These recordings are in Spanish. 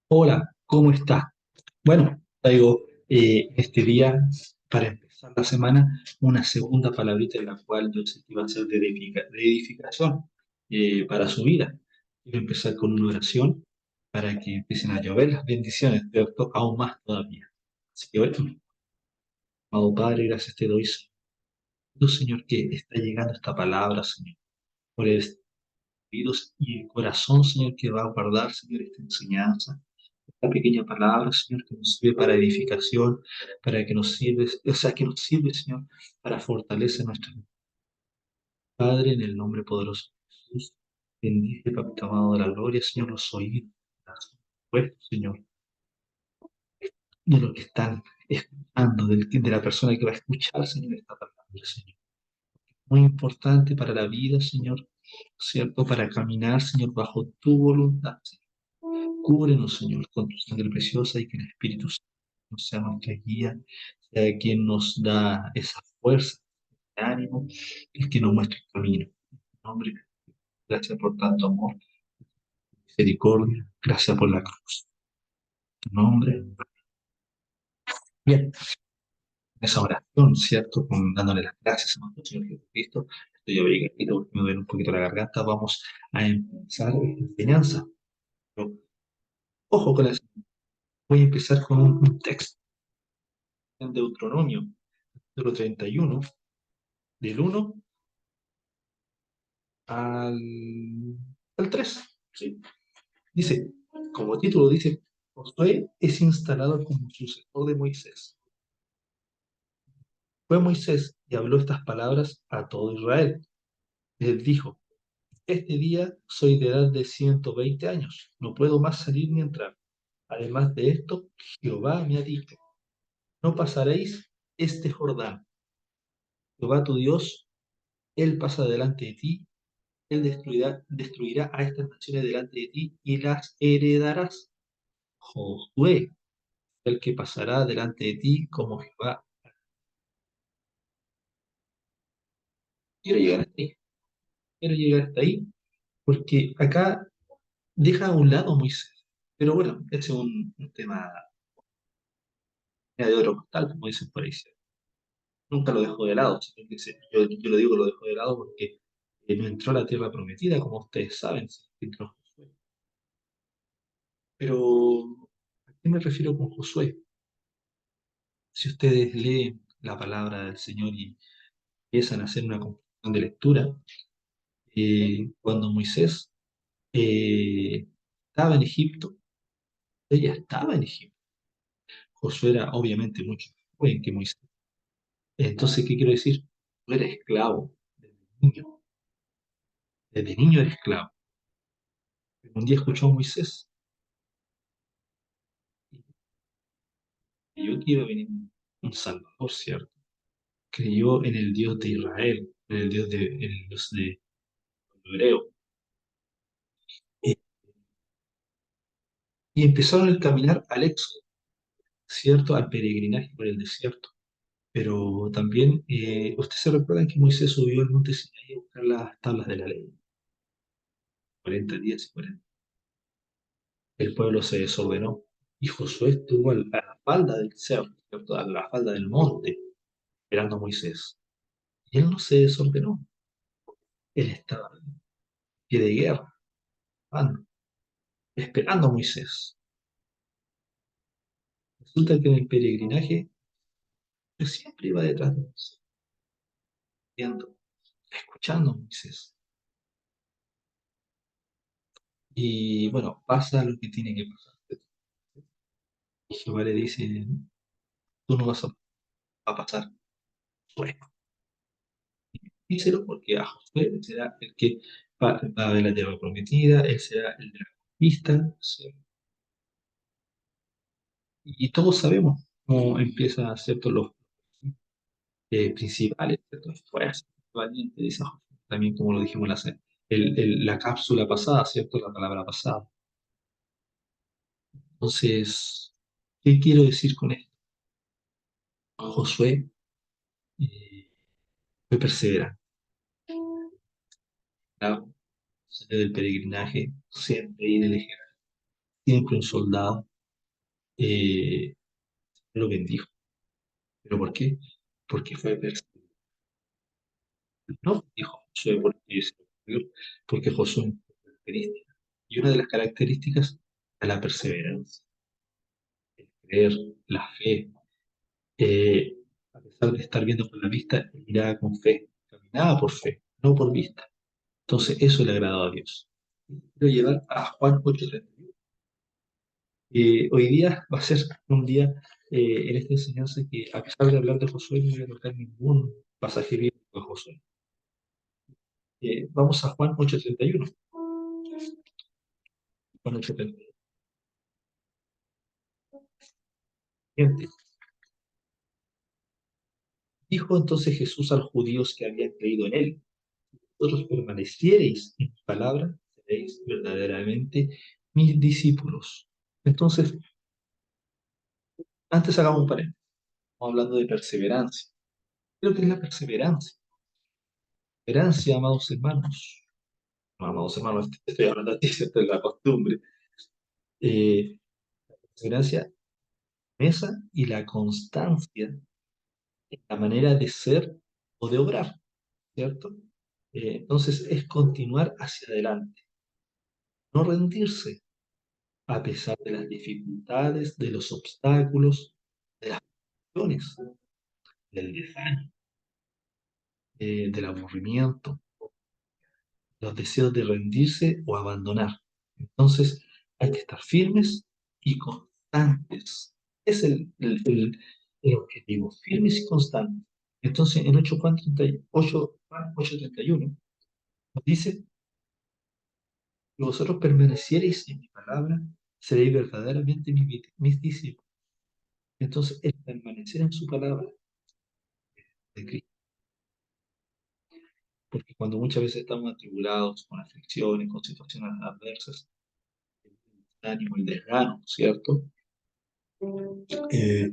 Hola, ¿cómo estás? Bueno, traigo este día para empezar la semana una segunda palabrita en la cual yo sé que va a ser de edificación para su vida. Quiero empezar con una oración para que empiecen a llover las bendiciones, ¿cierto? Aún más todavía. Así que bueno, amado Padre, gracias te doy, Señor, que está llegando esta palabra, Señor, por el oídos y el corazón, Señor, que va a guardar, Señor, esta enseñanza. Esta pequeña palabra, Señor, que nos sirve para edificación, para que nos sirve, o sea, que nos sirve, Señor, para fortalecer nuestra vida. Padre, en el nombre poderoso de Jesús, bendice, Papito amado de la gloria, Señor, los oídos, puestos, Señor, de los que están escuchando, de la persona que va a escuchar, Señor, esta palabra, Señor. Muy importante para la vida, Señor, ¿cierto? Para caminar, Señor, bajo tu voluntad. Cúbrenos, Señor, con tu sangre preciosa y que el Espíritu Santo sea nuestra guía, sea quien nos da esa fuerza, ese ánimo, el que nos muestre el camino. En tu nombre, gracias por tanto amor, misericordia, gracias por la cruz. En tu nombre. Bien, esa oración, ¿cierto? Dándole las gracias a nuestro Señor Jesucristo. Estoy abrigadito porque me duele un poquito la garganta. Vamos a empezar esta enseñanza. Pero, ojo con eso. Voy a empezar con un texto en Deuteronomio, capítulo 31 del 1 al, al 3. ¿Sí? Dice, como título dice, Josué es instalado como sucesor de Moisés. Fue Moisés y habló estas palabras a todo Israel. Les dijo, este día soy de edad de 120 años, no puedo más salir ni entrar. Además de esto, Jehová me ha dicho, no pasaréis este Jordán. Jehová tu Dios, Él pasa delante de ti, Él destruirá a estas naciones delante de ti y las heredarás. Josué, el que pasará delante de ti como Jehová. Quiero llegar hasta ahí, quiero llegar hasta ahí, porque acá deja a un lado a Moisés. Pero bueno, ese es un tema de oro costal, como dicen por ahí. ¿Cierto? Nunca lo dejo de lado, sino que yo lo digo que lo dejo de lado porque no entró a la tierra prometida, como ustedes saben, sí, entró Josué. Pero, ¿a qué me refiero con Josué? Si ustedes leen la palabra del Señor y empiezan a hacer una comparación de lectura, cuando Moisés estaba en Egipto, ella estaba en Egipto. Josué era obviamente mucho más joven que Moisés. Entonces, ¿qué quiero decir? No era esclavo desde niño. Desde niño era esclavo. Pero un día escuchó a Moisés y creyó que iba a venir un Salvador, ¿cierto? Creyó en el Dios de Israel, en el Dios de hebreo. Eh, y empezaron el caminar al éxodo, ¿cierto? Al peregrinaje por el desierto. Pero también, ustedes se recuerdan que Moisés subió al monte Sinaí a buscar las tablas de la ley, 40 días y 40. El pueblo se desordenó y Josué estuvo a la falda del cerro, ¿cierto? A la falda del monte, esperando a Moisés. Y él no se desordenó, él estaba en pie de guerra, ah, esperando a Moisés. Resulta que en el peregrinaje yo siempre iba detrás de Moisés, viendo, escuchando a Moisés. Y bueno, pasa lo que tiene que pasar. Y Jehová le dice, tú no vas a pasar. Bueno, díselo porque a Josué será el que va a ver la tierra prometida, él será el de la conquista, ¿sí? Y todos sabemos cómo empieza, ¿cierto? Los principales, ¿cierto? Fuerza, valiente, dice Josué, también como lo dijimos la cápsula pasada, ¿cierto? La palabra pasada. Entonces, ¿qué quiero decir con esto? Josué fue perseverante, ¿claro? Del peregrinaje, siempre ir el ejército. siempre un soldado, eh, lo bendijo. ¿Pero por qué? Porque fue perseguido. No dijo Josué porque se le ocurrió, porque Josué es una característica. Y una de las características es la perseverancia, el creer, la fe. Eh, a pesar de estar viendo con la vista, él miraba con fe, caminaba por fe, no por vista. Entonces, eso le agradó a Dios. Quiero llevar a Juan 8:31. Hoy día va a ser un día en esta enseñanza que, a pesar de hablar de Josué, no voy a tocar ningún pasaje bíblico de Josué. Vamos a Juan 8:31. Juan 8:31. Gente, dijo entonces Jesús a los judíos que habían creído en él: vosotros permaneciereis en mi palabra, seréis verdaderamente mis discípulos. Entonces, antes hagamos un paréntesis. Estamos hablando de perseverancia. ¿Qué es lo que es la perseverancia? Perseverancia, amados hermanos. No, amados hermanos, estoy hablando de ti, ¿cierto? Es la costumbre. Perseverancia, mesa y la constancia en la manera de ser o de obrar, ¿cierto? Entonces, es continuar hacia adelante, no rendirse a pesar de las dificultades, de los obstáculos, de las acciones, del desánimo, del aburrimiento, los deseos de rendirse o abandonar. Entonces, hay que estar firmes y constantes. Es el objetivo, firmes y constantes. Entonces, en 8:31 nos dice: si vosotros permaneciereis en mi palabra, seréis verdaderamente mis discípulos. Entonces, el permanecer en su palabra de Cristo, porque cuando muchas veces estamos atribulados con aflicciones, con situaciones adversas, el ánimo, el desgano, ¿cierto? Eh,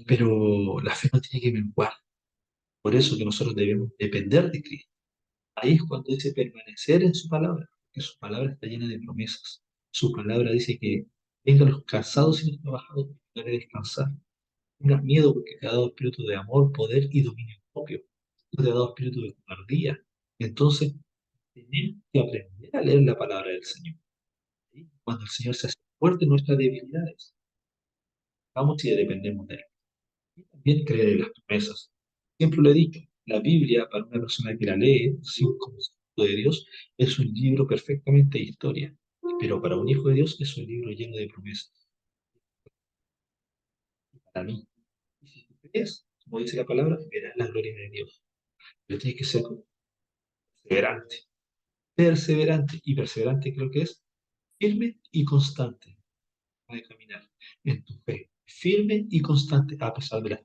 pero la fe no tiene que menguar. Por eso que nosotros debemos depender de Cristo. Ahí es cuando dice permanecer en su palabra, porque su palabra está llena de promesas. Su palabra dice que vengan los cansados y los trabajados, que van a descansar. Tengas miedo porque te ha dado espíritu de amor, poder y dominio propio. No te ha dado espíritu de cobardía. Entonces, tenemos que aprender a leer la palabra del Señor. ¿Sí? Cuando el Señor se hace fuerte en nuestras debilidades, vamos y dependemos de Él. Y también creer en las promesas. Siempre lo he dicho, la Biblia, para una persona que la lee sin conocimiento de Dios, es un libro perfectamente de historia. Pero para un hijo de Dios es un libro lleno de promesas. Para mí. Y si tú crees, como dice la palabra, verás la gloria de Dios. Pero tienes que ser perseverante. Perseverante. Y perseverante creo que es firme y constante. De caminar en tu fe, firme y constante, a pesar de las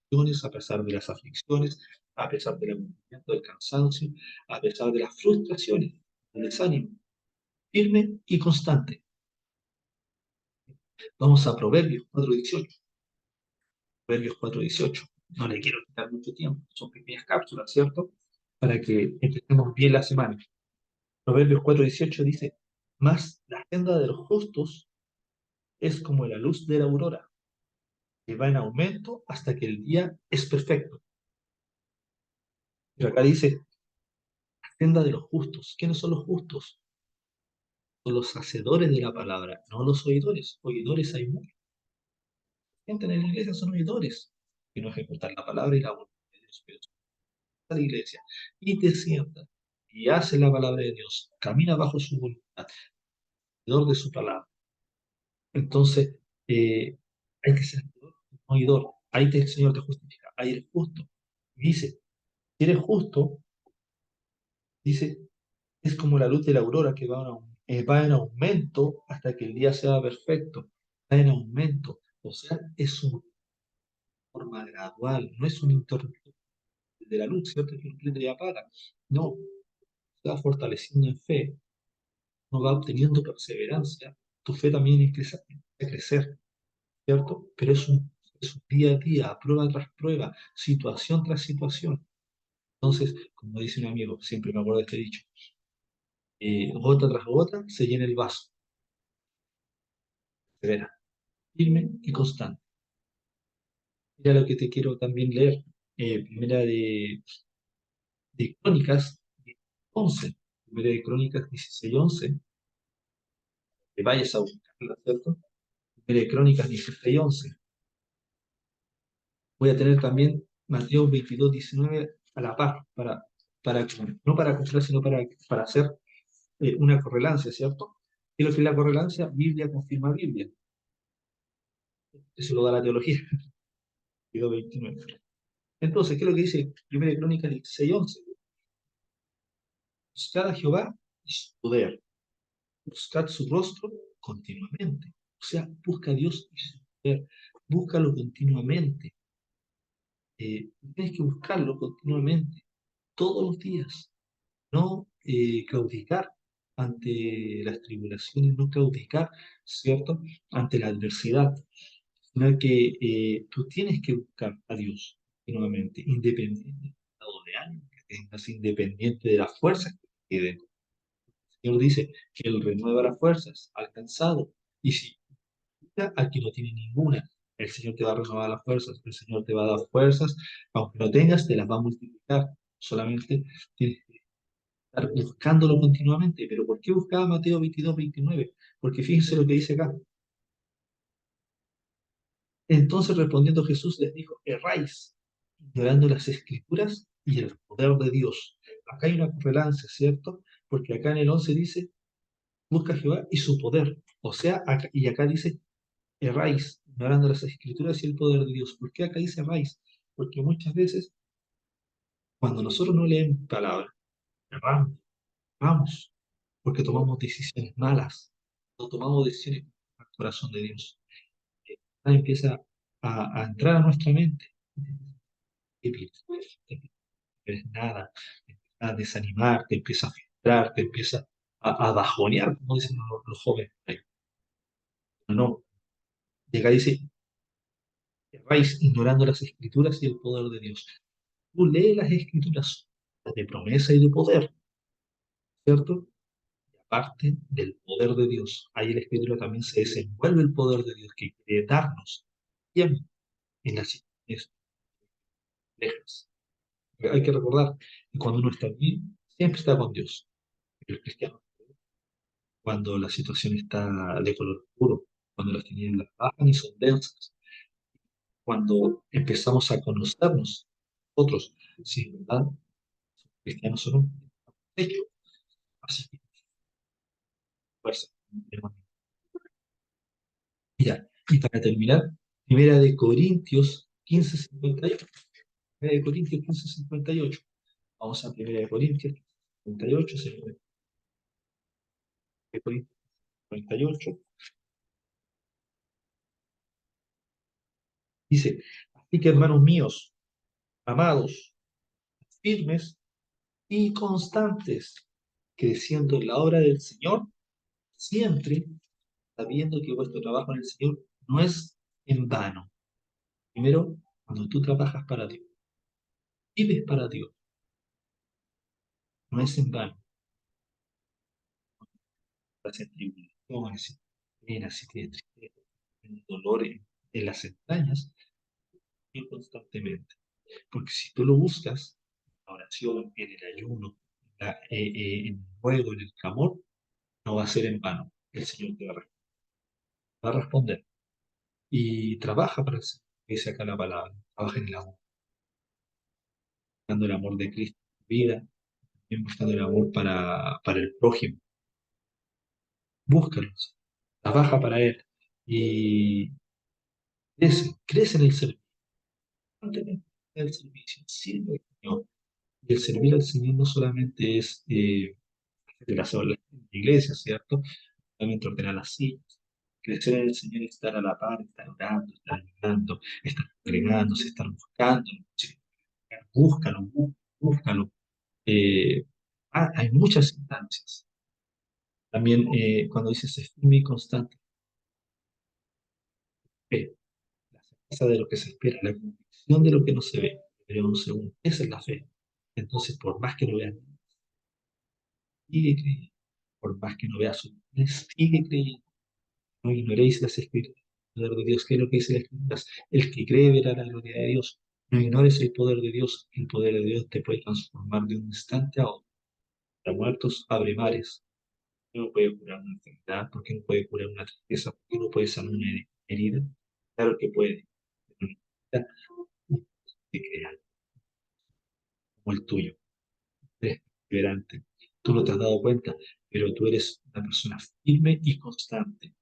tribulaciones, a pesar de las aflicciones, a pesar del aburrimiento, del cansancio, a pesar de las frustraciones, del desánimo, firme y constante. Vamos a Proverbios 4:18. Proverbios 4:18. No le quiero quitar mucho tiempo, son pequeñas cápsulas, ¿cierto? Para que empecemos bien la semana. Proverbios 4:18 dice: mas la senda de los justos es como la luz de la aurora, que va en aumento hasta que el día es perfecto. Pero acá dice, senda de los justos. ¿Quiénes son los justos? Son los hacedores de la palabra, no los oidores. Oidores hay muchos. Gente en la iglesia son oidores, que no ejecutan la palabra y la voluntad de Dios. Pero si vas a la iglesia y te sientas y haces la palabra de Dios, camina bajo su voluntad, oidor de su palabra. Entonces, hay que ser oidor. El Señor te justifica. Ahí eres justo. Y dice, si eres justo, dice, es como la luz de la aurora que va en aumento hasta que el día sea perfecto. Va en aumento. O sea, es una forma gradual, no es un interruptor de la luz, ¿cierto? Que prende y apaga. No, se va fortaleciendo en fe, no va obteniendo perseverancia. Tu fe también empieza a crecer, ¿cierto? Pero es un día a día, prueba tras prueba, situación tras situación. Entonces, como dice un amigo, siempre me acuerdo de este dicho, gota tras gota se llena el vaso. severa, firme y constante. Mira lo que te quiero también leer. Primera de Crónicas 11. Primera de Crónicas 16:11. Que vayas a buscarla, ¿cierto? Primera de Crónicas 16:11. Voy a tener también Mateo 22:19 a la par, para, no para comprar, sino para hacer una correlancia, ¿cierto? ¿Qué es lo que es la correlancia? Biblia confirma Biblia. Eso lo da la teología, 22:29. Entonces, ¿qué es lo que dice Primera de Crónicas 16:11? Buscad a Jehová y su poder, buscad su rostro continuamente. O sea, busca a Dios y su poder, búscalo continuamente. Tienes que buscarlo continuamente, todos los días. No claudicar ante las tribulaciones, no claudicar, ¿cierto? Ante la adversidad, sino que tú tienes que buscar a Dios nuevamente, independiente del estado de ánimo que tengas, independiente de las fuerzas que te queden. El Señor dice que Él renueva las fuerzas al cansado, y si al que no tiene ninguna, el Señor te va a renovar las fuerzas, el Señor te va a dar fuerzas, aunque no tengas, te las va a multiplicar. Solamente tienes estar buscándolo continuamente. ¿Pero por qué buscaba Mateo 22:29? Porque fíjense lo que dice acá. Entonces respondiendo Jesús les dijo, erráis, ignorando las escrituras y el poder de Dios. Acá hay una correlancia, ¿cierto? Porque acá en el 11 dice, busca a Jehová y su poder. O sea, y acá dice, erráis, ignorando las escrituras y el poder de Dios. ¿Por qué acá dice erráis? Porque muchas veces, cuando nosotros no leemos palabra, erramos, vamos, porque tomamos decisiones malas, no tomamos decisiones al corazón de Dios. Empieza a entrar a nuestra mente. Y no es nada, te empieza a desanimar, te empieza a frustrar, te empieza a bajonear, como dicen los jóvenes. No, y acá dice, vais ignorando las escrituras y el poder de Dios. Tú lees las escrituras de promesa y de poder, ¿cierto? Parte del poder de Dios. Ahí en la escritura también se desenvuelve el poder de Dios que quiere darnos siempre en las situaciones complejas. Hay que recordar que cuando uno está bien, siempre está con Dios. El cristiano, cuando la situación está de color oscuro, cuando las tinieblas bajan y son densas, cuando empezamos a conocernos nosotros, si en verdad cristianos o no, hecho, así que fuerza. Mira, y para terminar, Primera de Corintios 15:58. Primera de Corintios 15:58. Vamos a Primera de Corintios 58, Primera de Corintios 58. Dice, así que hermanos míos, amados, firmes y constantes, creciendo en la obra del Señor, siempre sabiendo que vuestro trabajo en el Señor no es en vano. Primero, cuando tú trabajas para Dios, vives para Dios, no es en vano. Estás en tribulaciones, en penas, si tienes tristeza, en dolor en las entrañas, y constantemente. Porque si tú lo buscas, en la oración, en el ayuno, en el ruego, en el clamor, no va a ser en vano. El Señor te va a responder. Y trabaja para el Señor, dice acá la palabra. Trabaja en el amor, buscando el amor de Cristo en tu vida, también buscando el amor para el prójimo. Búscalos, trabaja para Él y crece en el servicio. Mantén el servicio, sirve al Señor. Y el servir al Señor no solamente es de la sola iglesia, ¿cierto? Solamente ordenar las sillas. Crecer en el Señor es estar a la par, estar orando, estar ayudando, estar congregándose, estar buscando. Sí, búscalo, búscalo. Hay muchas instancias. También cuando dices es firme y constante, fe, la certeza de lo que se espera, la convicción de lo que no se ve. Pero un segundo, esa es la fe. Entonces, por más que no veas, sigue creyendo. Por más que no veas su sigue creyendo. No ignoréis las escrituras, el poder de Dios. ¿Qué es lo que dice las escrituras? El que cree verá la gloria de Dios. No ignores el poder de Dios. El poder de Dios te puede transformar de un instante a otro. Para muertos abre mares. No puede curar una enfermedad, porque no puede curar una tristeza, porque no puede sanar una herida. Claro que puede. Pero necesita un que crea como el tuyo. Eres perseverante. Tú no te has dado cuenta, pero tú eres una persona firme y constante.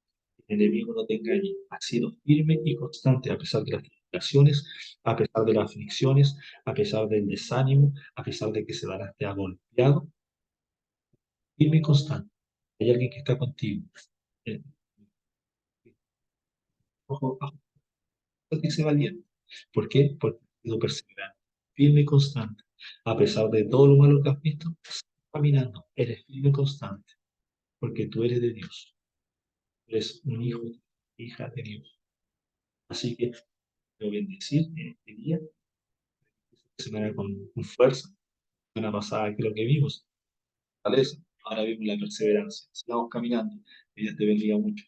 El enemigo no te engañe. Has sido firme y constante a pesar de las tribulaciones, a pesar de las aflicciones, a pesar del desánimo, a pesar de que te ha golpeado. Firme y constante. Hay alguien que está contigo. Eh, Ojo, ojo, que sea valiente. ¿Por qué? Porque has sido perseverante, firme y constante. A pesar de todo lo malo que has visto, caminando, eres firme y constante, porque tú eres de Dios. Eres un hijo, hija de Dios. Así que te voy a bendecir en este día, semana con fuerza. Semana pasada que lo que vimos, fortaleza. Ahora vimos la perseverancia. Sigamos caminando. Que Dios te bendiga mucho.